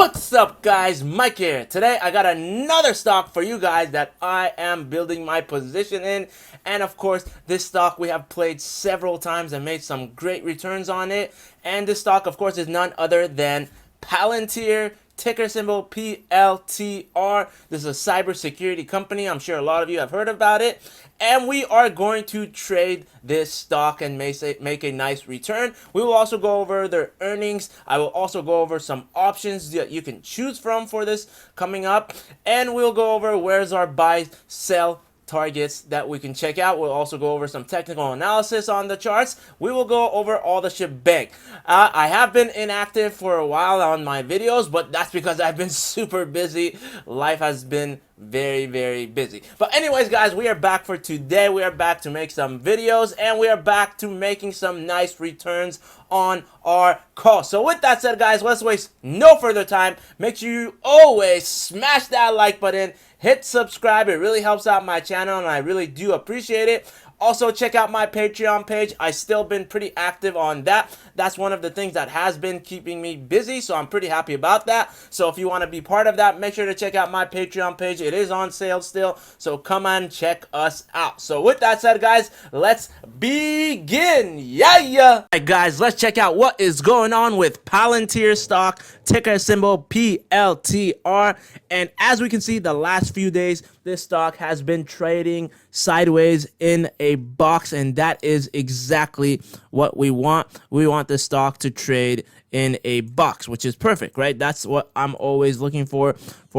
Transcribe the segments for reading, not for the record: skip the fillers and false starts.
What's up, guys? Mike here. Today I got another stock for you guys that I am building my position in, and of course this stock we have played several times and made some great returns on it. And this stock of course is none other than Palantir, ticker symbol PLTR. This is a cybersecurity company. I'm sure a lot of you have heard about it. And we are going to trade this stock and make a nice return. We will also go over their earnings. I will also go over some options that you can choose from for this coming up. And we'll go over where's our buy, sell targets that we can check out. We'll also go over some technical analysis on the charts. We will go over all the shebang. I have been inactive for a while on my videos, but that's because I've been super busy. Life has been very busy. But anyways, guys, we are back for today. We are back to make some videos, and we are back to making some nice returns on our call. So with that said, guys, let's waste no further time. Make sure you always smash that like button, hit subscribe. It really helps out my channel, and I really do appreciate it. Also, check out my Patreon page. I've still been pretty active on that. That's one of the things that has been keeping me busy, so I'm pretty happy about that. So if you want to be part of that, make sure to check out my Patreon page. It is on sale still, so come and check us out. So with that said, guys, let's begin. Yeah. Alright, guys, let's check out what is going on with Palantir stock, ticker symbol PLTR. And as we can see, the last few days, this stock has been trading sideways in a box, and that is exactly what we want. We want the stock to trade in a box, which is perfect, right? That's what I'm always looking for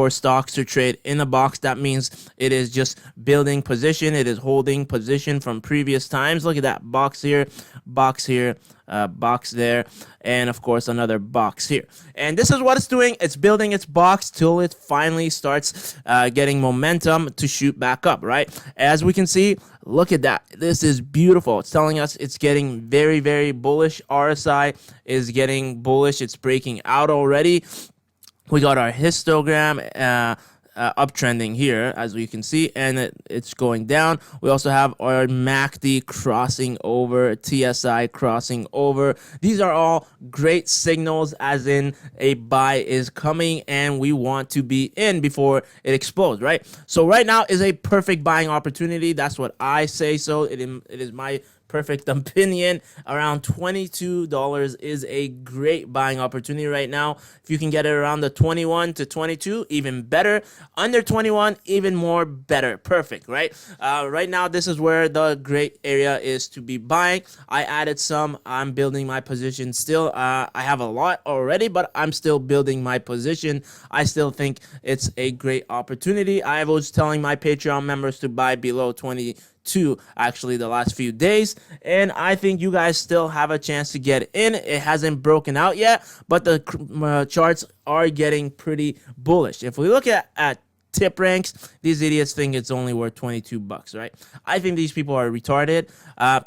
stocks to trade in a box. That means it is just building position. It is holding position from previous times. Look at that box here, box there, and of course another box here. And this is what it's doing. It's building its box till it finally starts getting momentum to shoot back up, right? As we can see, look at that. This is beautiful. It's telling us it's getting very bullish. RSI is getting bullish. It's breaking out already. We got our histogram uptrending here, as we can see, and it's going down. We also have our MACD crossing over, TSI crossing over. These are all great signals, as in a buy is coming and we want to be in before it explodes, right? So right now is a perfect buying opportunity. That's what I say. So it is my perfect opinion. Around $22 is a great buying opportunity right now. If you can get it around the 21 to 22, even better. Under 21, even more better. Perfect, right? Right now, this is where the great area is to be buying. I added some. I'm building my position still. I have a lot already, but I'm still building my position. I still think it's a great opportunity. I was telling my Patreon members to buy below 22 actually the last few days, and I think you guys still have a chance to get in. It hasn't broken out yet, but the charts are getting pretty bullish. If we look at tip ranks, these idiots think it's only worth 22 bucks, right? I think these people are retarded.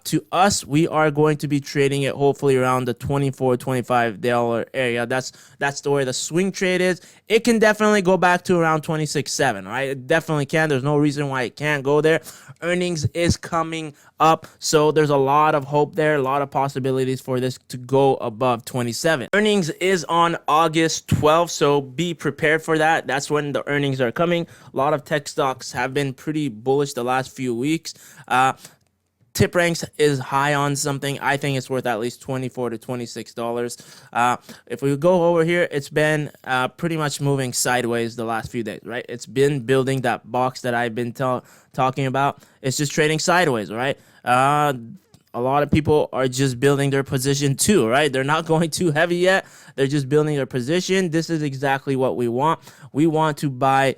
To us, we are going to be trading it hopefully around the $24-25 area. That's where the swing trade is. It can definitely go back to around 26.7, right? It definitely can. There's no reason why it can't go there. Earnings is coming up, so there's a lot of hope there, a lot of possibilities for this to go above 27. Earnings is on August 12th, so be prepared for that. That's when the earnings are coming. A lot of tech stocks have been pretty bullish the last few weeks. Tip ranks is high on something. I think it's worth at least $24 to $26. If we go over here, it's been pretty much moving sideways the last few days, right? It's been building that box that I've been talking about. It's just trading sideways, right? A lot of people are just building their position too, right? They're not going too heavy yet. They're just building their position. This is exactly what we want. We want to buy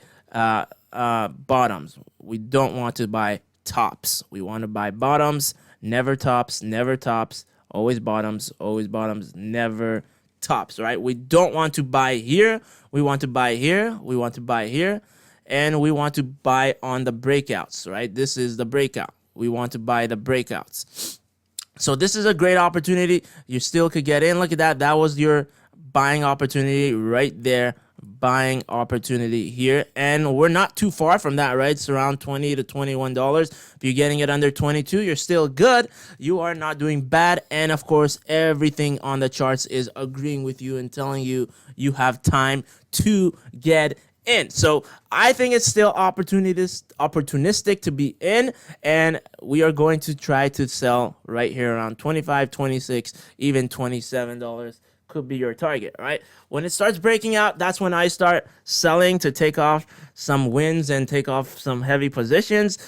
bottoms. We don't want to buy tops. We want to buy bottoms, never tops, always bottoms, never tops, right? We don't want to buy here. We want to buy here. We want to buy here. And we want to buy on the breakouts, right? This is the breakout. We want to buy the breakouts. So this is a great opportunity. You still could get in. Look at that. That was your buying opportunity right there. Buying opportunity here, and we're not too far from that, right? It's around $20 to $21. If you're getting it under 22, you're still good. You are not doing bad. And of course, everything on the charts is agreeing with you and telling you you have time to get in. So I think it's still opportunistic to be in, and we are going to try to sell right here around 25, 26, even $27 could be your target, right? When it starts breaking out, that's when I start selling to take off some wins and take off some heavy positions.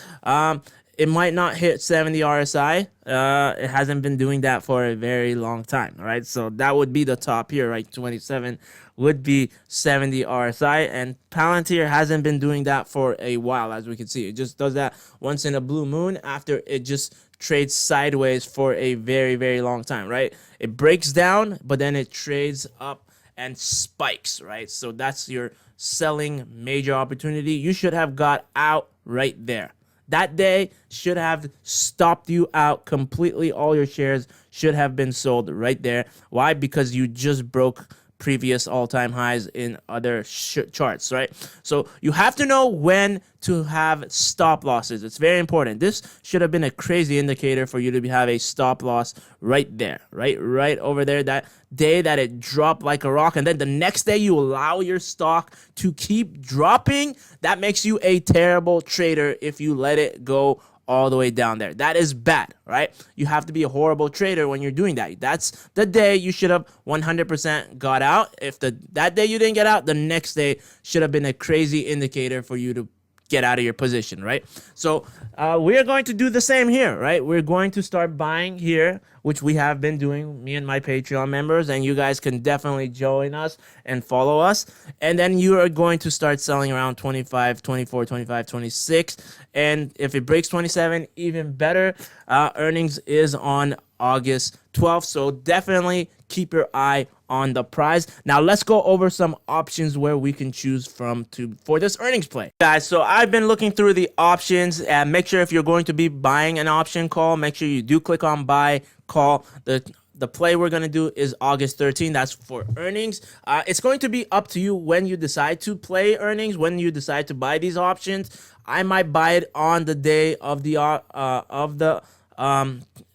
It might not hit 70 RSI. It hasn't been doing that for a very long time, right? So that would be the top here, right? 27 would be 70 RSI, and Palantir hasn't been doing that for a while, as we can see. It just does that once in a blue moon after it just trades sideways for a very, very long time, right? It breaks down, but then it trades up and spikes, right? So that's your selling major opportunity. You should have got out right there. That day should have stopped you out completely. All your shares should have been sold right there. Why? Because you just broke previous all-time highs in other charts, right? So you have to know when to have stop losses. It's very important. This should have been a crazy indicator for you to have a stop loss right there, right over there. That day that it dropped like a rock, and then the next day you allow your stock to keep dropping. That makes you a terrible trader if you let it go all the way down there. That is bad, right? You have to be a horrible trader when you're doing that. That's the day you should have 100% got out. If that day you didn't get out, the next day should have been a crazy indicator for you to get out of your position, right? So we're going to do the same here, right? We're going to start buying here, which we have been doing, me and my Patreon members, and you guys can definitely join us and follow us. And then you are going to start selling around 25, 24, 25, 26. And if it breaks 27, even better. Earnings is on August 12th, so definitely keep your eye on the prize. Now let's go over some options where we can choose from for this earnings play, guys. So I've been looking through the options, and make sure if you're going to be buying an option call, make sure you do click on buy call. The play we're going to do is August 13th. That's for earnings. It's going to be up to you when you decide to play earnings, when you decide to buy these options. I might buy it on the day of the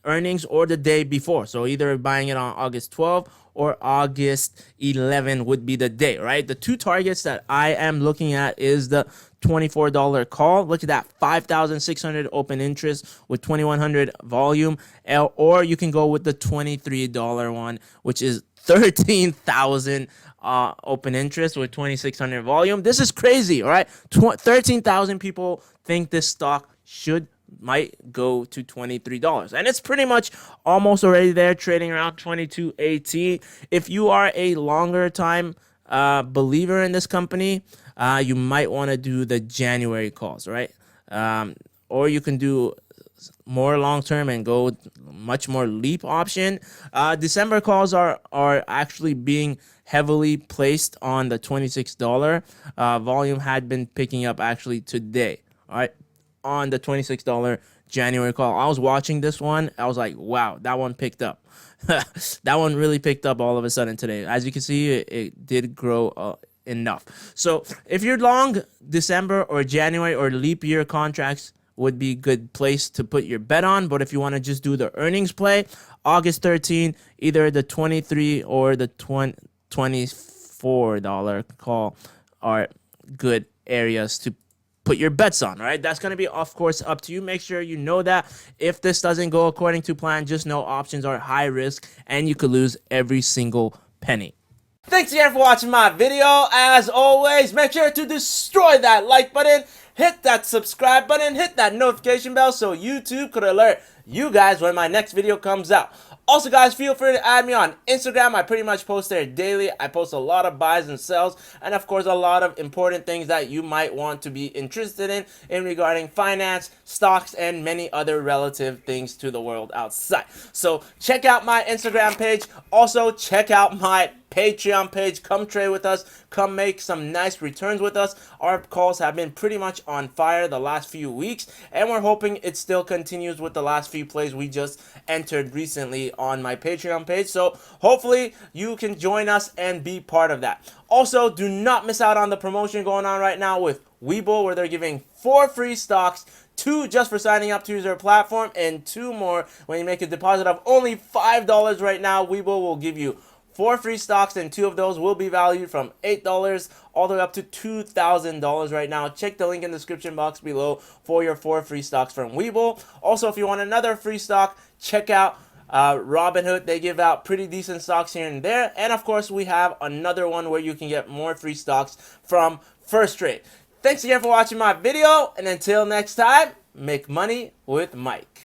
earnings or the day before. So either buying it on August 12th or August 11 would be the day, right? The two targets that I am looking at is the $24 call. Look at that, 5,600 open interest with 2,100 volume. Or you can go with the $23 one, which is 13,000 open interest with 2,600 volume. This is crazy, all right? 13,000 people think this stock might go to $23, and it's pretty much almost already there, trading around 22.80. If you are a longer time believer in this company, you might want to do the January calls, right? Or you can do more long-term and go much more leap option. December calls are actually being heavily placed on the $26. Volume had been picking up actually today, all right, on the $26 January call. I was watching this one. I was like, wow, that one picked up. That one really picked up all of a sudden today. As you can see, it did grow enough. So if you're long, December or January or leap year contracts would be a good place to put your bet on. But if you want to just do the earnings play, August 13, either the 23 or the $24 call are good areas to put your bets on, all right? That's going to be, of course, up to you. Make sure you know that if this doesn't go according to plan, just know options are high risk and you could lose every single penny. Thanks again for watching my video. As always, make sure to destroy that like button, hit that subscribe button, hit that notification bell so YouTube could alert you guys when my next video comes out. Also, guys, feel free to add me on Instagram. I pretty much post there daily. I post a lot of buys and sells, and of course, a lot of important things that you might want to be interested in regarding finance, stocks, and many other relative things to the world outside. So check out my Instagram page. Also, check out my Patreon page. Come trade with us. Come make some nice returns with us. Our calls have been pretty much on fire the last few weeks, and we're hoping it still continues with the last few plays we just entered recently on my Patreon page. So hopefully you can join us and be part of that. Also, do not miss out on the promotion going on right now with WeBull, where they're giving 4 free stocks, 2 just for signing up to use their platform, and 2 more when you make a deposit of only $5 right now. WeBull will give you 4 free stocks, and 2 of those will be valued from $8 all the way up to $2,000 right now. Check the link in the description box below for your 4 free stocks from WeBull. Also, if you want another free stock, check out Robinhood. They give out pretty decent stocks here and there. And of course, we have another one where you can get more free stocks from FirstTrade. Thanks again for watching my video, and until next time, make money with Mike.